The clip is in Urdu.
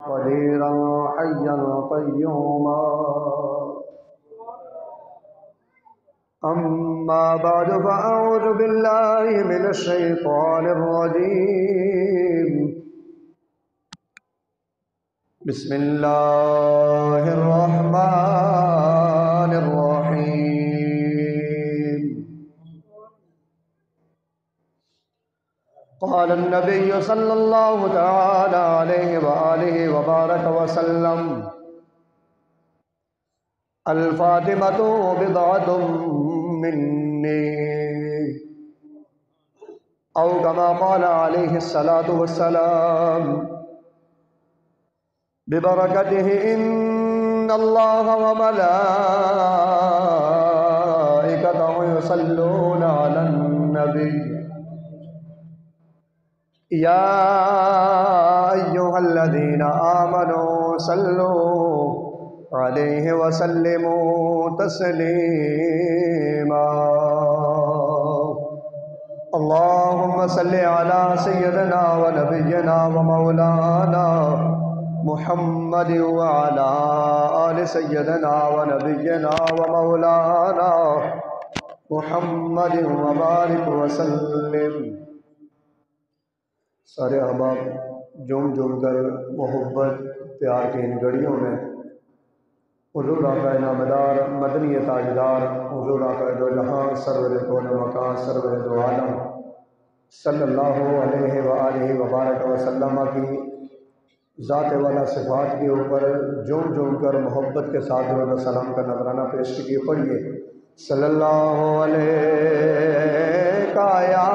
قديرا حيا قيوما. أما بعد فأعوذ بالله من الشيطان الرجيم. بسم الله الرحمن الرحيم. قال النبي صلى الله تعالى عليه وآله وبارك وسلم: الفاطمة بضعة مني، أو كما قال عليه الصلاة والسلام: ببركته إن الله وملائكته يصلون على النبي يا أيها الذين آمنوا صلوا عليه وسلموا تسليما. اللهم صل على سيدنا ونبينا ومولانا محمد وعلى آل سيدنا ونبينا ومولانا محمد وبارك وسلم. سارے احباب جم جم کر محبت پیار کی ان گھڑیوں میں حضور آقا نامدار مدنی تاجدار حضور آقا دو جہاں سرور کون مکان سرور دو عالم صلی اللہ علیہ وآلہ وبارک وسلم کی ذات والا صفات کے اوپر جم جم کر محبت کے ساتھ درود و سلام کا نذرانہ پیش کیجیے. پڑھیے: صلی اللہ علیہ یا